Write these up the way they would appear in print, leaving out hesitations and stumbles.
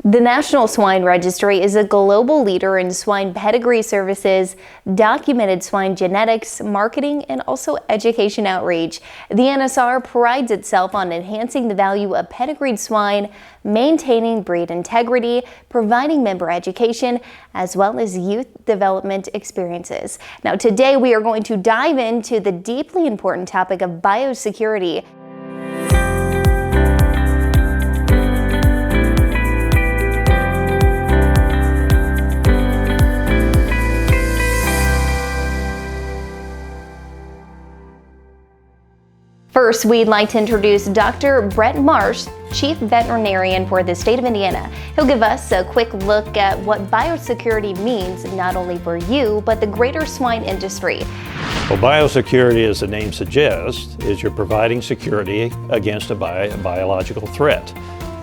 The National Swine Registry is a global leader in swine pedigree services, documented swine genetics, marketing, and also education outreach. The NSR prides itself on enhancing the value of pedigreed swine, maintaining breed integrity, providing member education, as well as youth development experiences. Now, today we are going to dive into the deeply important topic of biosecurity. First, we'd like to introduce Dr. Brett Marsh, Chief Veterinarian for the state of Indiana. He'll give us a quick look at what biosecurity means, not only for you, but the greater swine industry. Well, biosecurity, as the name suggests, is you're providing security against a biological threat.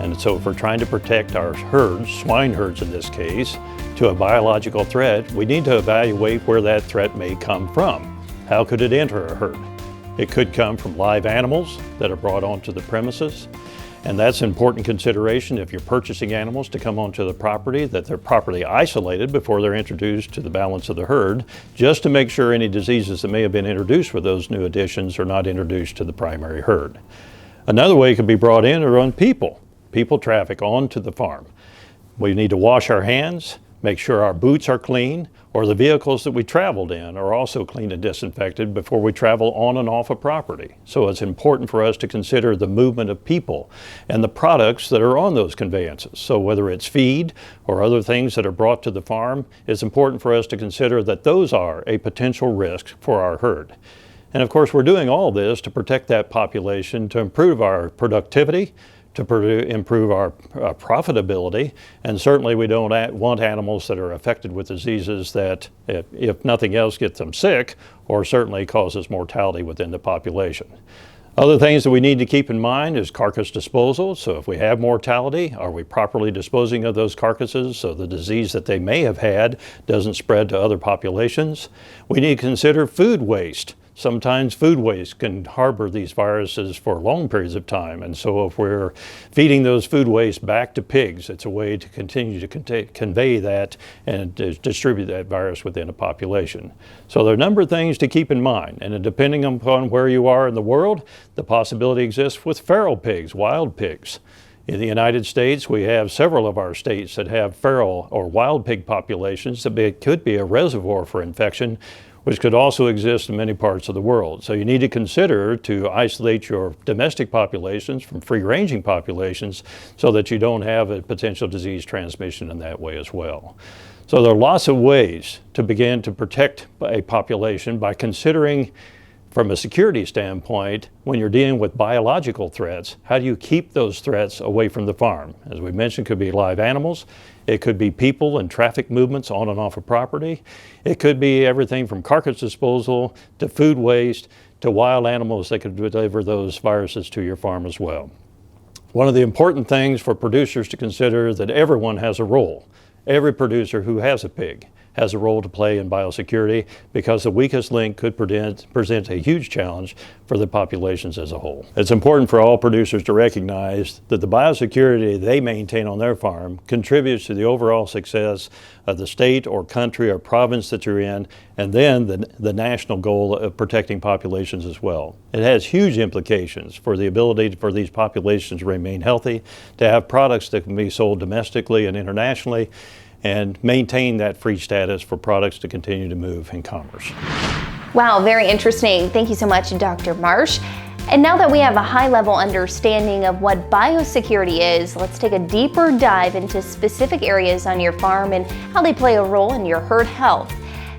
And so if we're trying to protect our herds, swine herds in this case, to a biological threat, we need to evaluate where that threat may come from. How could it enter a herd? It could come from live animals that are brought onto the premises, and that's an important consideration if you're purchasing animals to come onto the property, that they're properly isolated before they're introduced to the balance of the herd, just to make sure any diseases that may have been introduced with those new additions are not introduced to the primary herd. Another way it could be brought in are on people traffic onto the farm. We need to wash our hands, make sure our boots are clean, or the vehicles that we traveled in are also clean and disinfected before we travel on and off a property. So it's important for us to consider the movement of people and the products that are on those conveyances. So whether it's feed or other things that are brought to the farm, it's important for us to consider that those are a potential risk for our herd. And of course, we're doing all this to protect that population, to improve our productivity, to improve our profitability, and certainly we don't want animals that are affected with diseases that, if nothing else, get them sick or certainly causes mortality within the population. Other things that we need to keep in mind is carcass disposal. So if we have mortality, are we properly disposing of those carcasses so the disease that they may have had doesn't spread to other populations? We need to consider food waste. Sometimes food waste can harbor these viruses for long periods of time, and so if we're feeding those food waste back to pigs, it's a way to continue to convey that and distribute that virus within a population. So there are a number of things to keep in mind, and depending upon where you are in the world, the possibility exists with feral pigs, wild pigs. In the United States, we have several of our states that have feral or wild pig populations that could be a reservoir for infection, which could also exist in many parts of the world. So you need to consider to isolate your domestic populations from free-ranging populations so that you don't have a potential disease transmission in that way as well. So there are lots of ways to begin to protect a population by considering, from a security standpoint, when you're dealing with biological threats, how do you keep those threats away from the farm? As we mentioned, it could be live animals, it could be people and traffic movements on and off a property, it could be everything from carcass disposal to food waste to wild animals that could deliver those viruses to your farm as well. One of the important things for producers to consider is that everyone has a role. Every producer who has a pig has a role to play in biosecurity, because the weakest link could present a huge challenge for the populations as a whole. It's important for all producers to recognize that the biosecurity they maintain on their farm contributes to the overall success of the state or country or province that you're in, and then the national goal of protecting populations as well. It has huge implications for the ability for these populations to remain healthy, to have products that can be sold domestically and internationally, and maintain that free status for products to continue to move in commerce. Wow, very interesting. Thank you so much, Dr. Marsh. And now that we have a high-level understanding of what biosecurity is, let's take a deeper dive into specific areas on your farm and how they play a role in your herd health.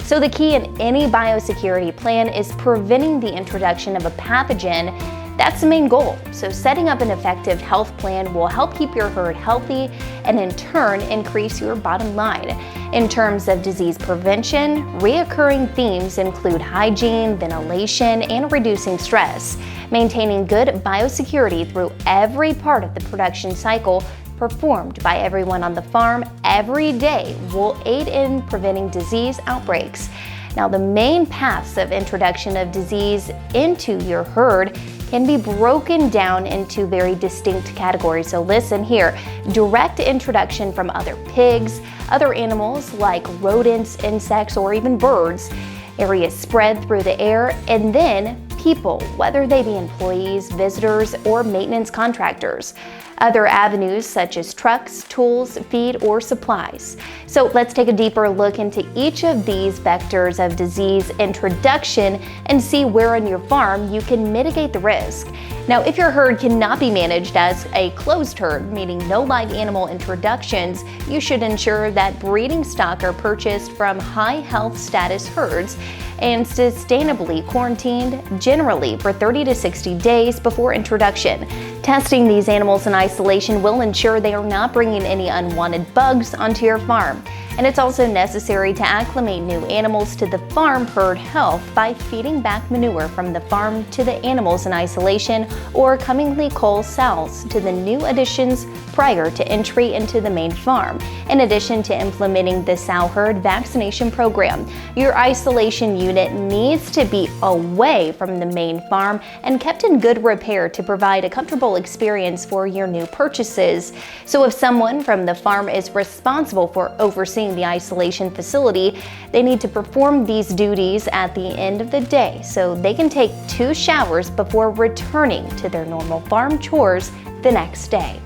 So the key in any biosecurity plan is preventing the introduction of a pathogen. That's the main goal. So setting up an effective health plan will help keep your herd healthy and in turn increase your bottom line. In terms of disease prevention, reoccurring themes include hygiene, ventilation, and reducing stress. Maintaining good biosecurity through every part of the production cycle performed by everyone on the farm every day will aid in preventing disease outbreaks. Now, the main paths of introduction of disease into your herd can be broken down into very distinct categories. So listen here: direct introduction from other pigs, other animals like rodents, insects, or even birds, areas spread through the air, and then people, whether they be employees, visitors, or maintenance contractors. Other avenues such as trucks, tools, feed, or supplies. So let's take a deeper look into each of these vectors of disease introduction and see where on your farm you can mitigate the risk. Now, if your herd cannot be managed as a closed herd, meaning no live animal introductions, you should ensure that breeding stock are purchased from high health status herds and sustainably quarantined, generally for 30 to 60 days before introduction. Testing these animals in isolation will ensure they are not bringing any unwanted bugs onto your farm. And it's also necessary to acclimate new animals to the farm herd health by feeding back manure from the farm to the animals in isolation, or cummingly cull sows to the new additions prior to entry into the main farm. In addition to implementing the sow herd vaccination program, your isolation unit needs to be away from the main farm and kept in good repair to provide a comfortable experience for your new purchases. So if someone from the farm is responsible for overseeing the isolation facility, they need to perform these duties at the end of the day so they can take 2 showers before returning to their normal farm chores the next day.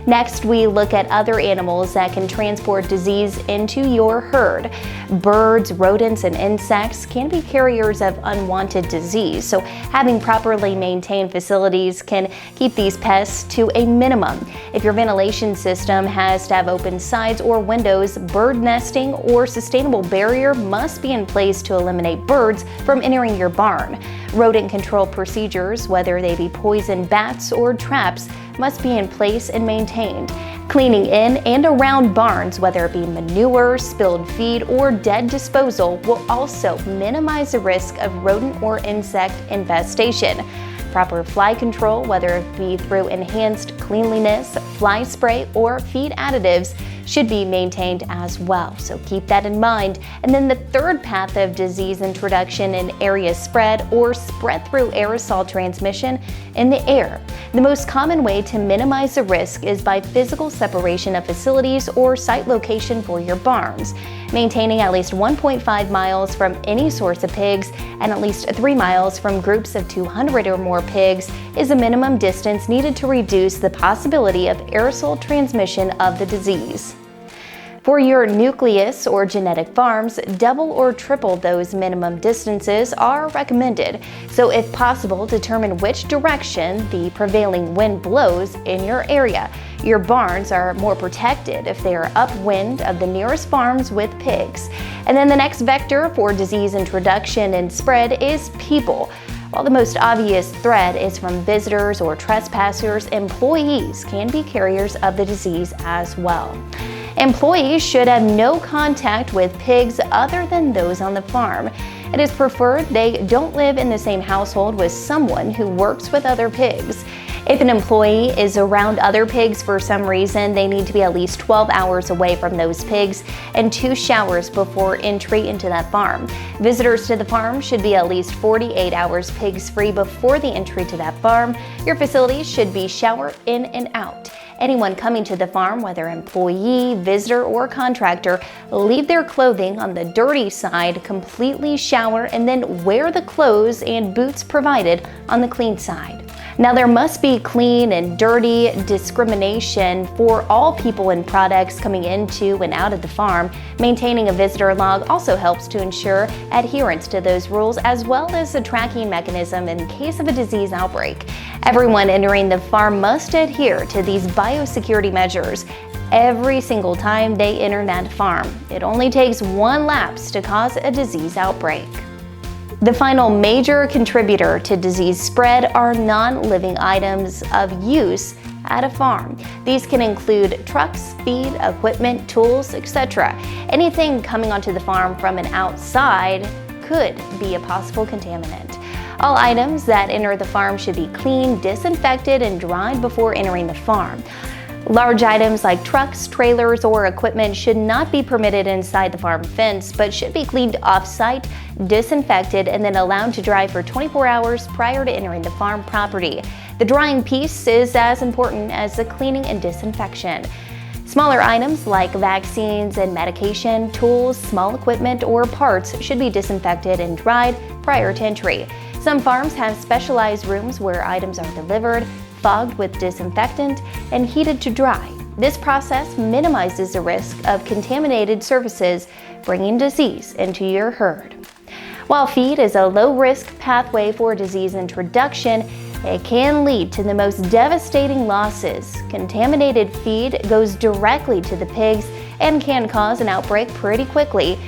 Next, we look at other animals that can transport disease into your herd. Birds, rodents, and insects can be carriers of unwanted disease, so having properly maintained facilities can keep these pests to a minimum. If your ventilation system has to have open sides or windows, bird nesting or sustainable barrier must be in place to eliminate birds from entering your barn. Rodent control procedures, whether they be poison bats or traps, must be in place and maintained. Cleaning in and around barns, whether it be manure, spilled feed, or dead disposal, will also minimize the risk of rodent or insect infestation. Proper fly control, whether it be through enhanced cleanliness, fly spray, or feed additives, should be maintained as well. So keep that in mind. And then the third path of disease introduction in area spread or spread through aerosol transmission in the air. The most common way to minimize the risk is by physical separation of facilities or site location for your barns. Maintaining at least 1.5 miles from any source of pigs and at least 3 miles from groups of 200 or more pigs is a minimum distance needed to reduce the possibility of aerosol transmission of the disease. For your nucleus or genetic farms, double or triple those minimum distances are recommended. So if possible, determine which direction the prevailing wind blows in your area. Your barns are more protected if they are upwind of the nearest farms with pigs. And then the next vector for disease introduction and spread is people. While the most obvious threat is from visitors or trespassers, employees can be carriers of the disease as well. Employees should have no contact with pigs other than those on the farm. It is preferred they don't live in the same household with someone who works with other pigs. If an employee is around other pigs for some reason, they need to be at least 12 hours away from those pigs and 2 showers before entry into that farm. Visitors to the farm should be at least 48 hours pigs-free before the entry to that farm. Your facility should be shower in and out. Anyone coming to the farm, whether employee, visitor, or contractor, leave their clothing on the dirty side, completely shower, and then wear the clothes and boots provided on the clean side. Now, there must be clean and dirty discrimination for all people and products coming into and out of the farm. Maintaining a visitor log also helps to ensure adherence to those rules, as well as a tracking mechanism in case of a disease outbreak. Everyone entering the farm must adhere to these biosecurity measures every single time they enter that farm. It only takes 1 lapse to cause a disease outbreak. The final major contributor to disease spread are non-living items of use at a farm. These can include trucks, feed, equipment, tools, etc. Anything coming onto the farm from an outside could be a possible contaminant. All items that enter the farm should be cleaned, disinfected, and dried before entering the farm. Large items like trucks, trailers, or equipment should not be permitted inside the farm fence, but should be cleaned off-site, disinfected, and then allowed to dry for 24 hours prior to entering the farm property. The drying piece is as important as the cleaning and disinfection. Smaller items like vaccines and medication, tools, small equipment, or parts should be disinfected and dried prior to entry. Some farms have specialized rooms where items are delivered, fogged with disinfectant, and heated to dry. This process minimizes the risk of contaminated surfaces bringing disease into your herd. While feed is a low-risk pathway for disease introduction, it can lead to the most devastating losses. Contaminated feed goes directly to the pigs and can cause an outbreak pretty quickly.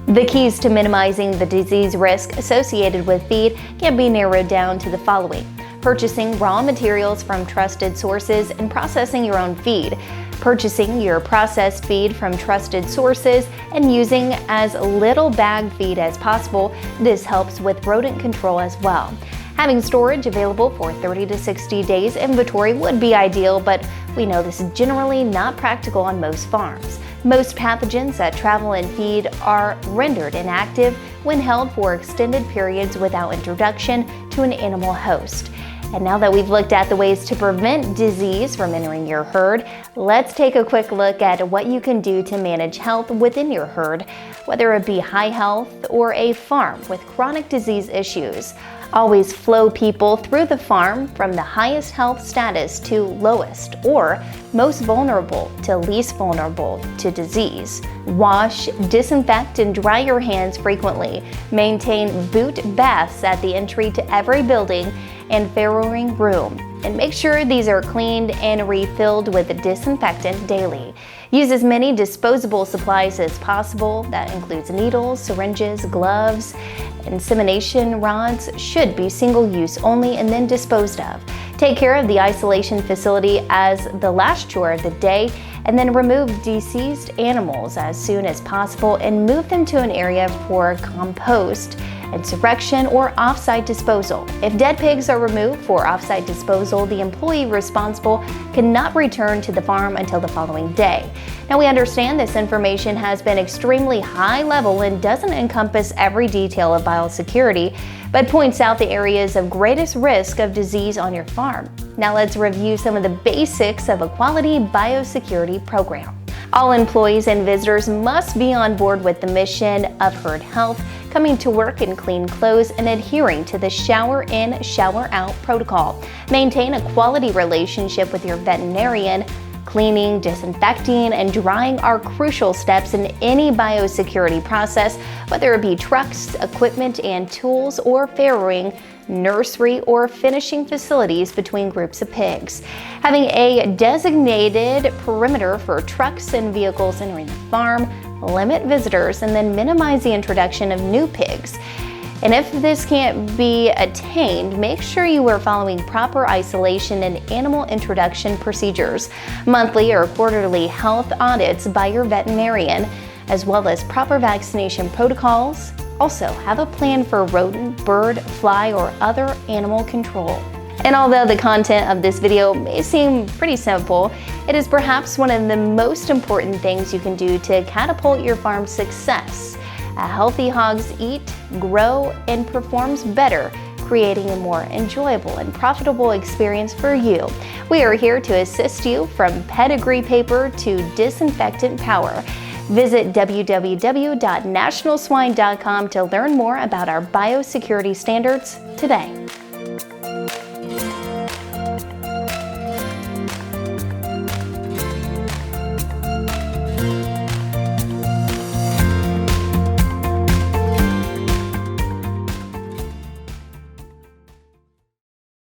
The keys to minimizing the disease risk associated with feed can be narrowed down to the following: purchasing raw materials from trusted sources and processing your own feed, purchasing your processed feed from trusted sources, and using as little bagged feed as possible. This helps with rodent control as well. Having storage available for 30 to 60 days inventory would be ideal, but we know this is generally not practical on most farms. Most pathogens that travel in feed are rendered inactive when held for extended periods without introduction to an animal host. And now that we've looked at the ways to prevent disease from entering your herd, let's take a quick look at what you can do to manage health within your herd, whether it be high health or a farm with chronic disease issues. Always flow people through the farm from the highest health status to lowest, or most vulnerable to least vulnerable to disease. Wash, disinfect, and dry your hands frequently. Maintain boot baths at the entry to every building and farrowing room, and make sure these are cleaned and refilled with disinfectant daily. Use as many disposable supplies as possible. That includes needles, syringes, gloves. Insemination rods should be single-use only and then disposed of. Take care of the isolation facility as the last chore of the day, and then remove deceased animals as soon as possible and move them to an area for compost, insurrection, or off-site disposal. If dead pigs are removed for off-site disposal, the employee responsible cannot return to the farm until the following day. Now, we understand this information has been extremely high level and doesn't encompass every detail of biosecurity, but points out the areas of greatest risk of disease on your farm. Now let's review some of the basics of a quality biosecurity program. All employees and visitors must be on board with the mission of herd health, coming to work in clean clothes and adhering to the shower in, shower out protocol. Maintain a quality relationship with your veterinarian. Cleaning, disinfecting, and drying are crucial steps in any biosecurity process, whether it be trucks, equipment and tools, or farrowing, nursery, or finishing facilities between groups of pigs. Having a designated perimeter for trucks and vehicles entering the farm, limit visitors, and then minimize the introduction of new pigs. And if this can't be attained, make sure you are following proper isolation and animal introduction procedures, monthly or quarterly health audits by your veterinarian, as well as proper vaccination protocols. Also, have a plan for rodent, bird, fly, or other animal control. And although the content of this video may seem pretty simple, it is perhaps one of the most important things you can do to catapult your farm's success. Healthy hogs eat, grow, and performs better, creating a more enjoyable and profitable experience for you. We are here to assist you from pedigree paper to disinfectant power. Visit www.nationalswine.com to learn more about our biosecurity standards today.